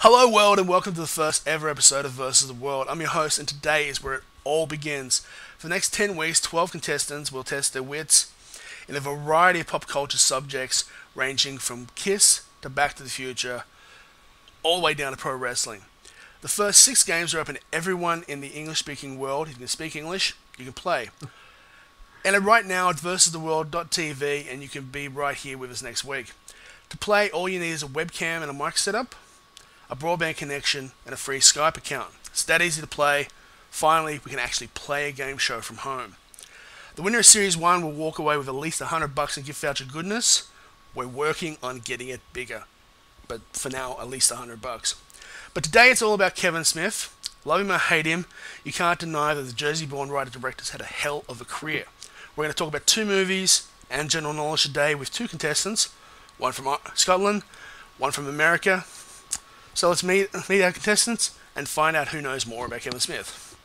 Hello world and welcome to the first ever episode of Versus the World. I'm your host and today is where it all begins. For the next 10 weeks, 12 contestants will test their wits in a variety of pop culture subjects ranging from Kiss to Back to the Future, all the way down to pro wrestling. The first 6 games are open to everyone in the English-speaking world. If you can speak English, you can play. And right now at versustheworld.tv and you can be right here with us next week. To play, all you need is a webcam and a mic setup, a broadband connection, and a free Skype account. It's that easy to play. Finally, we can actually play a game show from home. The winner of Series 1 will walk away with at least $100 in gift voucher goodness. We're working on getting it bigger. But for now, at least $100. But today it's all about Kevin Smith. Love him or hate him, you can't deny that the Jersey-born writer-director's had a hell of a career. We're going to talk about 2 movies and general knowledge today with 2 contestants. One from Scotland, one from America. So let's meet our contestants and find out who knows more about Kevin Smith.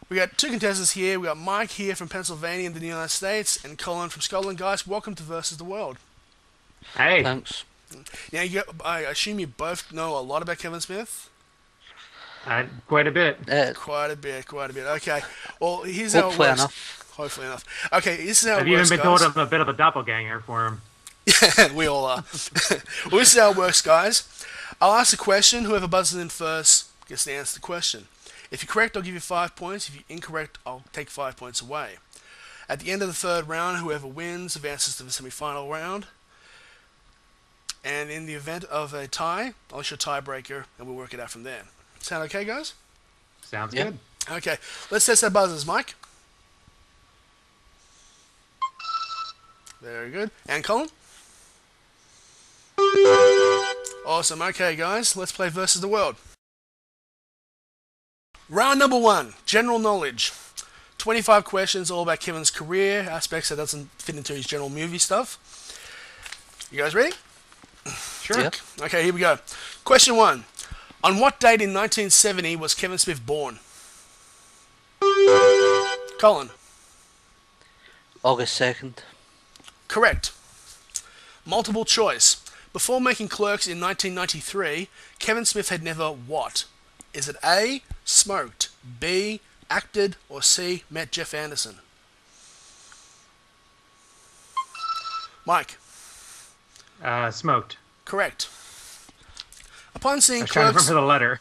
We got 2 contestants here. We got Mike here from Pennsylvania in the United States and Colin from Scotland. Guys, welcome to Versus the World. Hey. Thanks. Now, I assume you both know a lot about Kevin Smith? Quite a bit. Quite a bit. Okay. Well, here's how it Hopefully works. enough. Hopefully enough. Okay, this is how I've it works, even been told guys. I'm a bit of a doppelganger for him. Yeah, we all are. Well, this is how it works, guys. I'll ask a question. Whoever buzzes in first gets to answer the question. If you're correct, I'll give you 5 points. If you're incorrect, I'll take 5 points away. At the end of the 3rd round, whoever wins advances to the semi-final round. And in the event of a tie, I'll issue a tiebreaker, and we'll work it out from there. Sound okay, guys? Sounds Yeah. good. Okay, let's test our buzzers, Mike. Very good. And Colin? Awesome. Okay, guys, let's play Versus the World. Round number 1, general knowledge. 25 questions, all about Kevin's career aspects that doesn't fit into his general movie stuff. You guys ready? Sure. Yep. Okay, here we go. Question 1. On what date in 1970 was Kevin Smith born? Colin. August 2nd. Correct. Multiple choice. Before making Clerks in 1993, Kevin Smith had never what? Is it A, smoked, B, acted, or C, met Jeff Anderson? Mike. Smoked. Correct. Upon I seeing was trying to Clerks, remember the letter.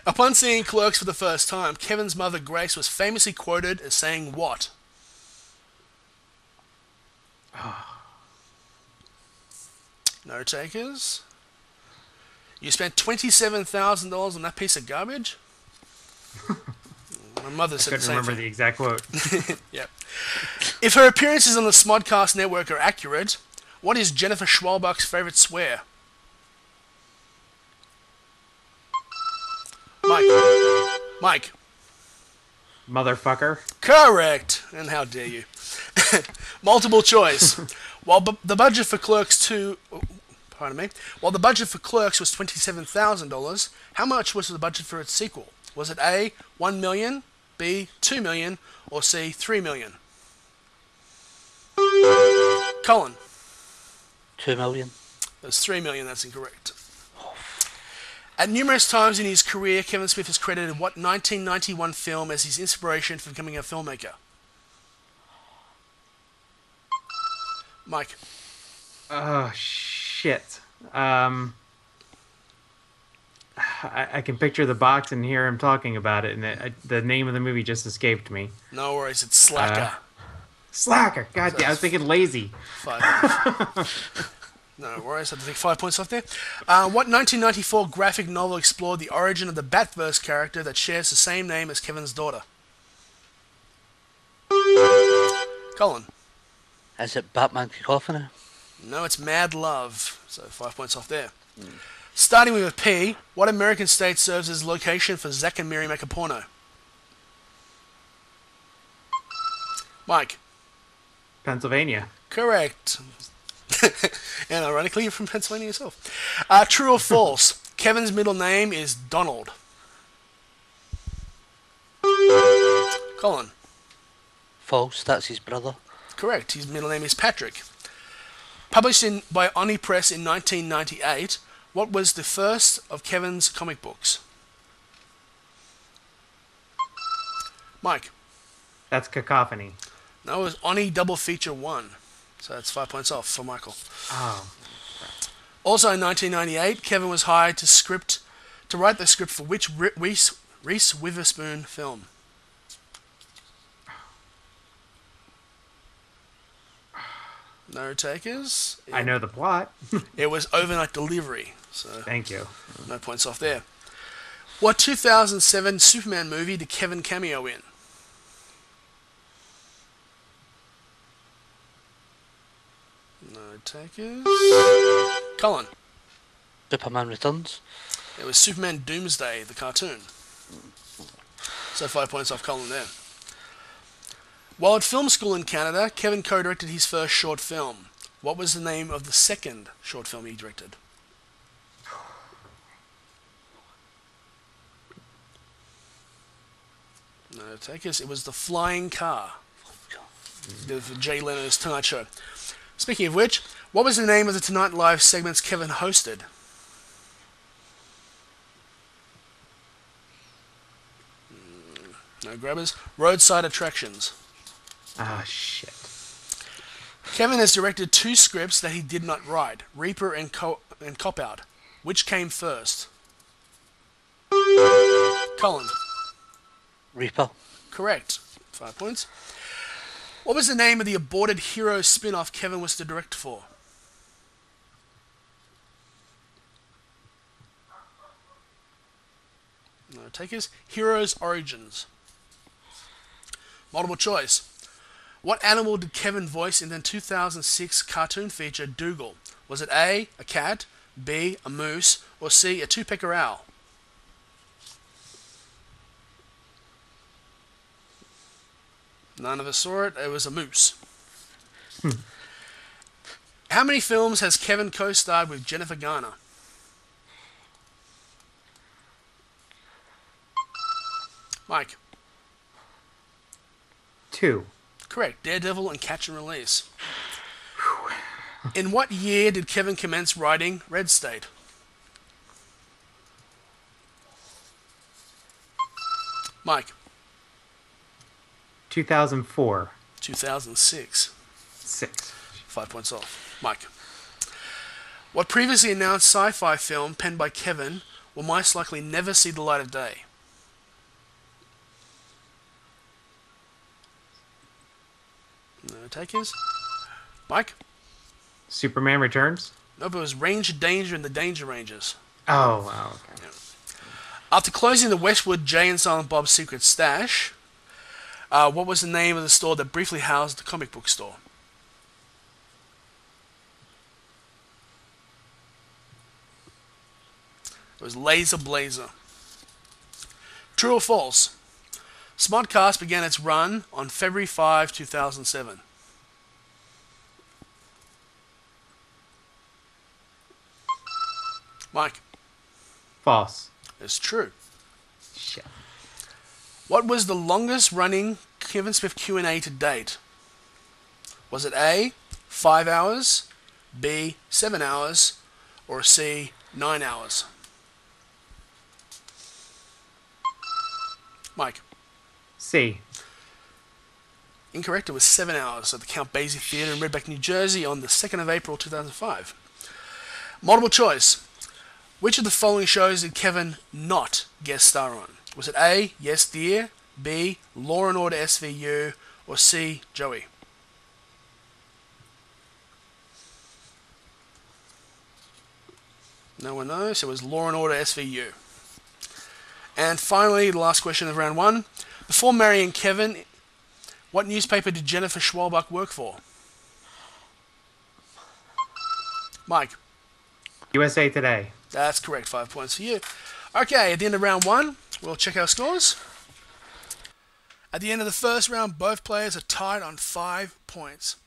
upon seeing Clerks for the first time, Kevin's mother Grace was famously quoted as saying what? No takers. You spent $27,000 on that piece of garbage? My mother said the Couldn't same remember thing. the exact quote. Yep. If her appearances on the Smodcast network are accurate, what is Jennifer Schwalbach's favorite swear? Mike. Motherfucker. Correct. And how dare you? Multiple choice. While the budget for Clerks 2, while the budget for Clerks was $27,000, how much was the budget for its sequel? Was it A, $1 million, B, $2 million, or C, $3 million? Colin. 2 million. That's $3 million. That's incorrect. At numerous times in his career, Kevin Smith has credited what 1991 film as his inspiration for becoming a filmmaker? Mike. Oh, shit. I can picture the box and hear him talking about it, and the name of the movie just escaped me. No worries. It's Slacker. Slacker. God damn, I was thinking lazy. 5. No worries. I have to take 5 points off there. What 1994 graphic novel explored the origin of the Batverse character that shares the same name as Kevin's daughter? Colin. Is it Batman Cacophony? No, it's Mad Love. So 5 points off there. Starting with a P, what American state serves as location for Zack and Miri Make a Porno? Mike. Pennsylvania. Correct. And ironically, you're from Pennsylvania yourself. True or false? Kevin's middle name is Donald. Colin. False. That's his brother. Correct. His middle name is Patrick. Published by Oni Press in 1998, What was the first of Kevin's comic books? Mike. That's Cacophony. No, it was Oni Double Feature 1. So that's 5 points off for Michael. Oh. Also in 1998, Kevin was hired to write the script for which Reese Witherspoon film? No takers? I know the plot. It was Overnight Delivery. So Thank you. no points off there. What 2007 Superman movie did Kevin cameo in? No takers. Colin. Superman Returns. It was Superman Doomsday, the cartoon. So 5 points off Colin there. While at film school in Canada, Kevin co-directed his first short film. What was the name of the second short film he directed? No takers. It was The Flying Car. The Jay Leno's Tonight Show. Speaking of which, what was the name of the Tonight Live segments Kevin hosted? No grabbers. Roadside Attractions. Ah, shit. Kevin has directed 2 scripts that he did not write, Reaper and Cop Out. Which came first? Colin. Reaper. Correct. 5 points. What was the name of the aborted Hero spin-off Kevin was to direct for? No takers. Heroes Origins. Multiple choice. What animal did Kevin voice in the 2006 cartoon feature Dougal? Was it A, a cat, B, a moose, or C, a two-pecker owl? None of us saw it. It was a moose. How many films has Kevin co-starred with Jennifer Garner? Mike. 2. Correct. Daredevil and Catch and Release. In what year did Kevin commence writing Red State? Mike. 2004. 2006. 6. 5 points off. Mike. What previously announced sci-fi film penned by Kevin will most likely never see the light of day? No takers. Mike? Superman Returns? Nope, it was Range of Danger and the Danger Rangers. Oh, wow. Okay. After closing the Westwood Jay and Silent Bob's Secret Stash, what was the name of the store that briefly housed the comic book store? It was Laser Blazer. True or false? Smodcast began its run on February 5, 2007. Mike. False. It's true. Shit. What was the longest running Kevin Smith Q&A to date? Was it A, 5 hours, B, 7 hours, or C, 9 hours? Mike. C. Incorrect, it was 7 hours at the Count Basie Theatre in Redback, New Jersey on the 2nd of April 2005. Multiple choice. Which of the following shows did Kevin not guest star on? Was it A, Yes Dear, B, Law and Order SVU, or C, Joey? No one knows. It was Law and Order SVU. And finally, the last question of round 1. Before marrying Kevin, what newspaper did Jennifer Schwalbach work for? Mike. USA Today. That's correct. 5 points for you. Okay, at the end of round 1, we'll check our scores. At the end of the first round, both players are tied on 5 points.